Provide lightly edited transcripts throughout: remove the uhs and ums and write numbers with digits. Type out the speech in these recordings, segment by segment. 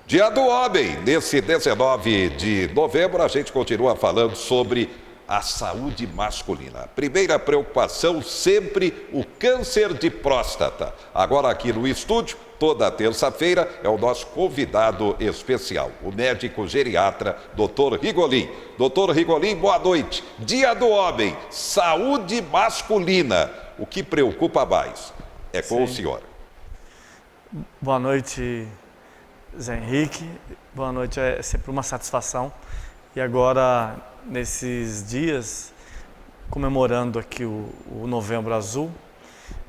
Dia do Homem, nesse 19 de novembro, a gente continua falando sobre a saúde masculina. A primeira preocupação, sempre o câncer de próstata. Agora aqui no estúdio, toda terça-feira, é o nosso convidado especial, o médico geriatra, Dr. Rigolin. Dr. Rigolin, boa noite. Dia do Homem, saúde masculina. O que preocupa mais? É com o senhor. Boa noite, Zé Henrique. Boa noite, é sempre uma satisfação. E agora, nesses dias, comemorando aqui o Novembro Azul,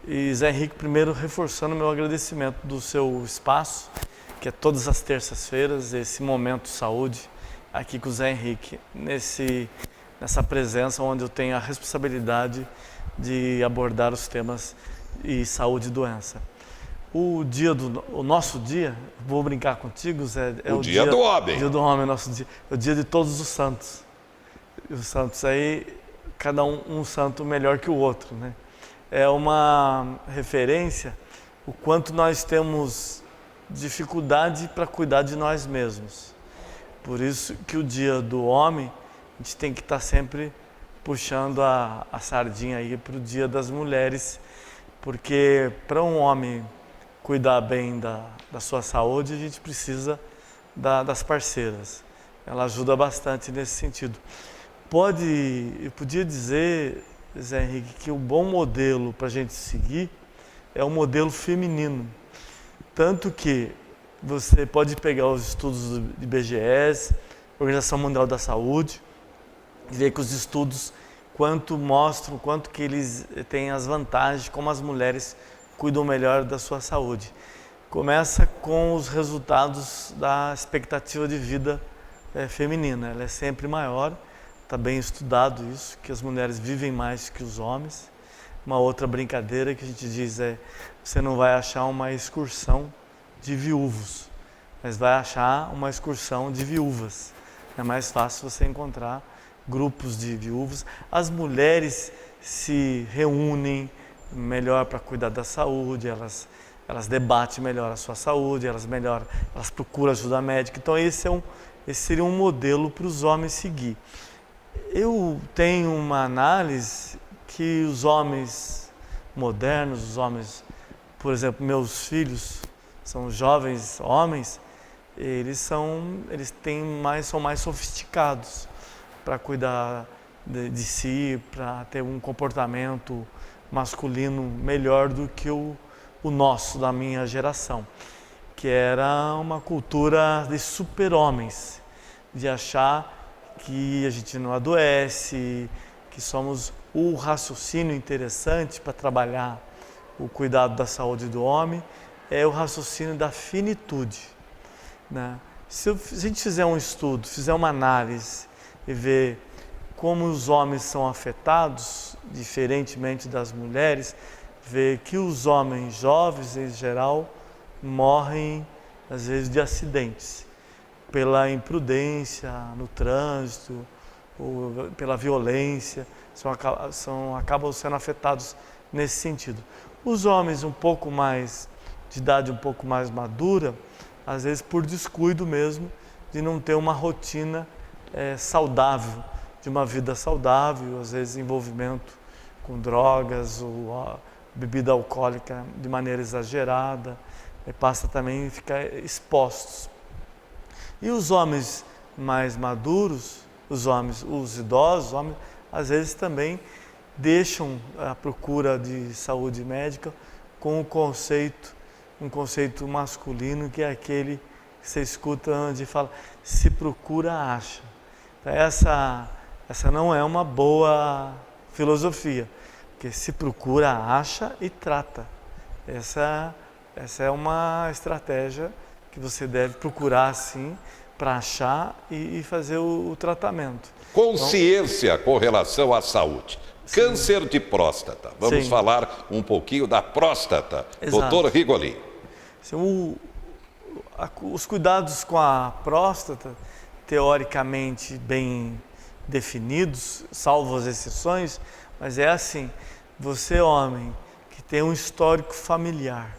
e Zé Henrique, primeiro reforçando o meu agradecimento do seu espaço, que é todas as terças-feiras, esse momento saúde, aqui com o Zé Henrique, nessa presença onde eu tenho a responsabilidade de abordar os temas de saúde e doença. O nosso dia, vou brincar contigo, Zé, é o dia do homem. O dia do homem, nosso dia, é o dia de todos os santos. E os santos aí, cada um santo melhor que o outro, né? É uma referência o quanto nós temos dificuldade para cuidar de nós mesmos. Por isso que o dia do homem, a gente tem que estar sempre puxando a sardinha aí para o dia das mulheres, porque para um homem cuidar bem da sua saúde, a gente precisa das parceiras. Ela ajuda bastante nesse sentido. Eu podia dizer, Zé Henrique, que o bom modelo para a gente seguir é o modelo feminino. Tanto que você pode pegar os estudos do IBGE, Organização Mundial da Saúde, e ver que os estudos mostram quanto que eles têm as vantagens, como as mulheres cuidam melhor da sua saúde. Começa com os resultados da expectativa de vida feminina. Ela é sempre maior, está bem estudado isso, que as mulheres vivem mais que os homens. Uma outra brincadeira que a gente diz você não vai achar uma excursão de viúvos, mas vai achar uma excursão de viúvas. É mais fácil você encontrar grupos de viúvos. As mulheres se reúnem melhor para cuidar da saúde, elas debatem melhor a sua saúde, elas procuram ajuda médica. Então esse seria um modelo para os homens seguir. Eu tenho uma análise que os homens modernos, os homens, por exemplo, meus filhos são jovens homens, eles são mais sofisticados para cuidar de si, para ter um comportamento masculino melhor do que o nosso, da minha geração, que era uma cultura de super-homens, de achar que a gente não adoece, que somos o raciocínio interessante para trabalhar o cuidado da saúde do homem, é o raciocínio da finitude, né? Se a gente fizer um estudo, fizer uma análise e ver como os homens são afetados, diferentemente das mulheres, ver que os homens jovens, em geral, morrem, às vezes, de acidentes, pela imprudência no trânsito, ou pela violência, acabam sendo afetados nesse sentido. Os homens de idade um pouco mais madura, às vezes por descuido mesmo, de não ter uma rotina saudável, de uma vida saudável, às vezes envolvimento com drogas ou bebida alcoólica de maneira exagerada, passa também a ficar expostos. E os homens mais maduros, os idosos, às vezes também deixam a procura de saúde médica com um conceito masculino, que é aquele que você escuta onde fala, se procura, acha. Então, essa não é uma boa filosofia, porque se procura, acha e trata. Essa é uma estratégia que você deve procurar, sim, para achar e fazer o tratamento. Consciência então, com relação à saúde. Sim. Câncer de próstata. Vamos sim. falar um pouquinho da próstata. Exato. Dr. Rigolin. Os cuidados com a próstata, teoricamente bem definidos, salvo as exceções, mas é assim, você homem que tem um histórico familiar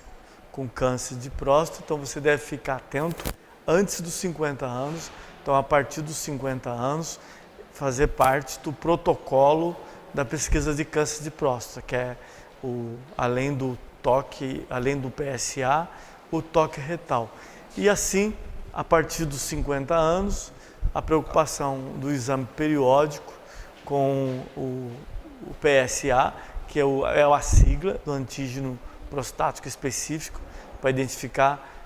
com câncer de próstata, então você deve ficar atento antes dos 50 anos, então a partir dos 50 anos, fazer parte do protocolo da pesquisa de câncer de próstata, que é além do toque, além do PSA, o toque retal. E assim, a partir dos 50 anos, a preocupação do exame periódico com o PSA, que é a sigla do antígeno prostático específico, para identificar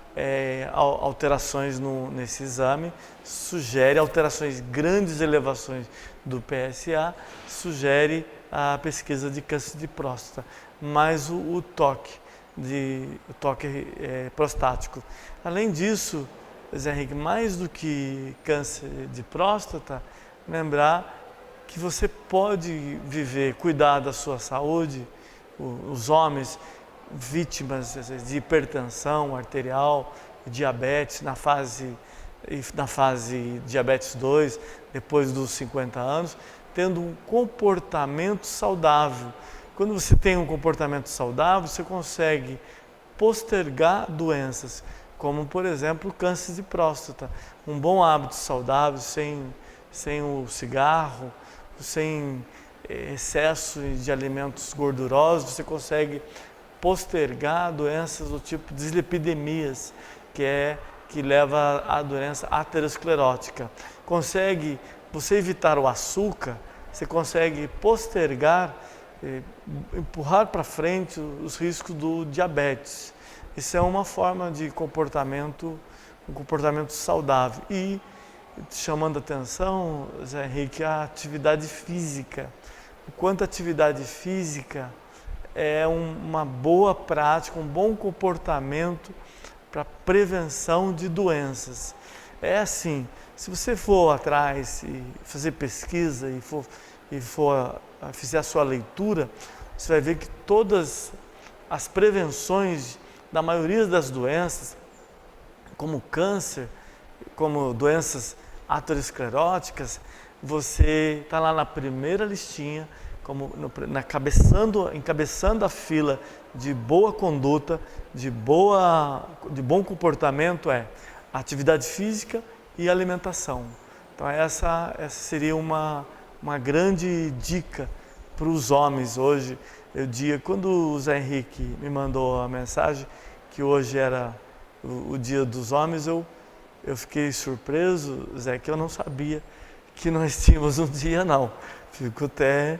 alterações nesse exame, sugere alterações, grandes elevações do PSA, sugere a pesquisa de câncer de próstata, mais o toque prostático. Além disso, Zé Henrique, mais do que câncer de próstata, lembrar que você pode cuidar da sua saúde, os homens vítimas de hipertensão arterial, diabetes na fase diabetes 2, depois dos 50 anos, tendo um comportamento saudável. Quando você tem um comportamento saudável, você consegue postergar doenças, como por exemplo o câncer de próstata. Um bom hábito saudável, sem o cigarro, sem excesso de alimentos gordurosos, você consegue postergar doenças do tipo dislipidemias, que leva à doença aterosclerótica. Você evitar o açúcar, você consegue postergar, empurrar para frente os riscos do diabetes. Isso é uma forma de comportamento, um comportamento saudável. E chamando a atenção, Zé Henrique, a atividade física. O quanto a atividade física é uma boa prática, um bom comportamento para prevenção de doenças. É assim, se você for atrás e fazer pesquisa e fizer a sua leitura, você vai ver que todas as prevenções da maioria das doenças, como câncer, como doenças ateroscleróticas, você está lá na primeira listinha, encabeçando a fila de boa conduta, de bom comportamento, atividade física e alimentação. Então essa seria uma grande dica para os homens hoje. Quando o Zé Henrique me mandou a mensagem que hoje era o Dia dos Homens, eu fiquei surpreso, Zé, que eu não sabia que nós tínhamos um dia, não. Fico até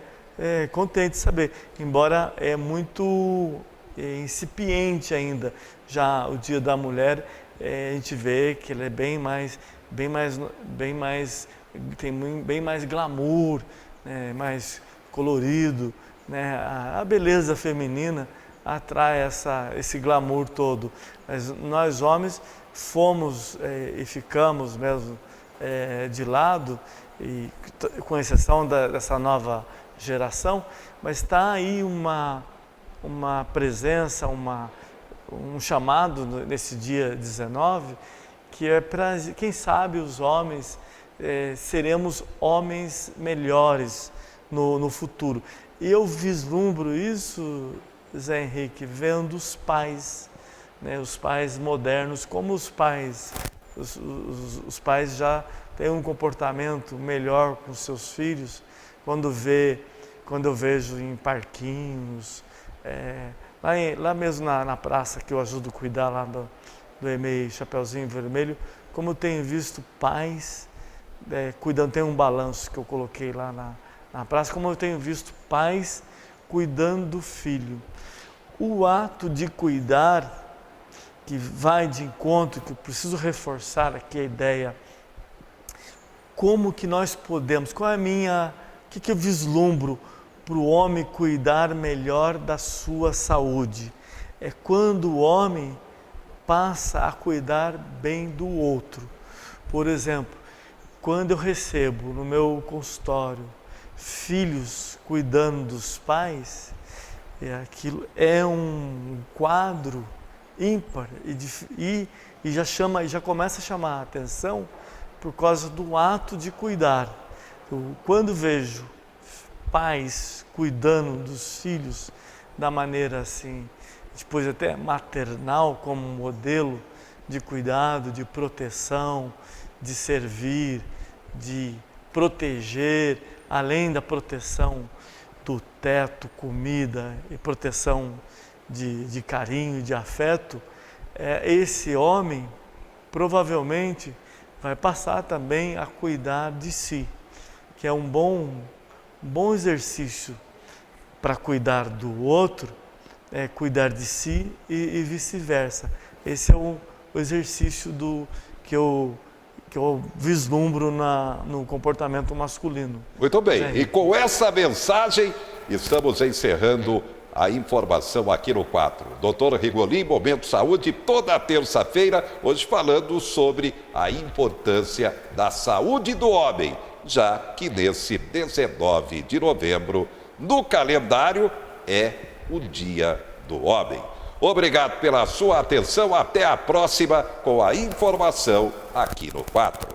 contente de saber, embora é muito incipiente ainda. Já o Dia da Mulher, a gente vê que ele é bem mais glamour, né, mais colorido, né? A beleza feminina atrai esse glamour todo. Mas nós homens fomos e ficamos mesmo de lado, e, com exceção dessa nova geração, mas está aí uma presença, um chamado nesse dia 19, que é para, quem sabe, os homens seremos homens melhores no futuro. E eu vislumbro isso, Zé Henrique, vendo os pais, né, os pais modernos, como os pais já têm um comportamento melhor com seus filhos. Quando eu vejo em parquinhos, lá mesmo na praça que eu ajudo a cuidar lá do EMEI Chapeuzinho Vermelho, como eu tenho visto pais cuidando, tem um balanço que eu coloquei lá na praça, como eu tenho visto pais cuidando do filho. O ato de cuidar, que vai de encontro, que eu preciso reforçar aqui a ideia, como que nós podemos, o que eu vislumbro para o homem cuidar melhor da sua saúde? É quando o homem passa a cuidar bem do outro. Por exemplo, quando eu recebo no meu consultório filhos cuidando dos pais, aquilo é um quadro ímpar e já começa a chamar a atenção por causa do ato de cuidar. Quando vejo pais cuidando dos filhos da maneira assim, depois até maternal como modelo, de cuidado, de proteção, de servir, de proteger, além da proteção do teto, comida e proteção de carinho, de afeto, esse homem provavelmente vai passar também a cuidar de si, que é um bom exercício para cuidar do outro, cuidar de si e vice-versa. Esse é o exercício que eu vislumbro no comportamento masculino. Muito bem, e com essa mensagem estamos encerrando a informação aqui no quadro. Dr. Rigolim, Momento Saúde, toda terça-feira, hoje falando sobre a importância da saúde do homem, já que nesse 19 de novembro, no calendário, é o Dia do Homem. Obrigado pela sua atenção, até a próxima com a informação aqui no quadro.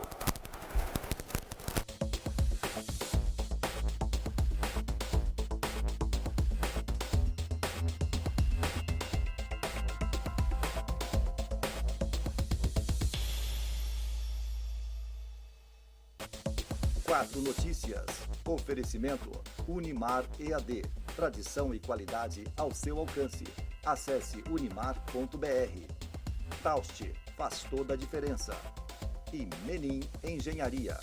Quatro Notícias. Oferecimento Unimar EAD. Tradição e qualidade ao seu alcance. Acesse unimar.br. Taust faz toda a diferença. E Menin Engenharia.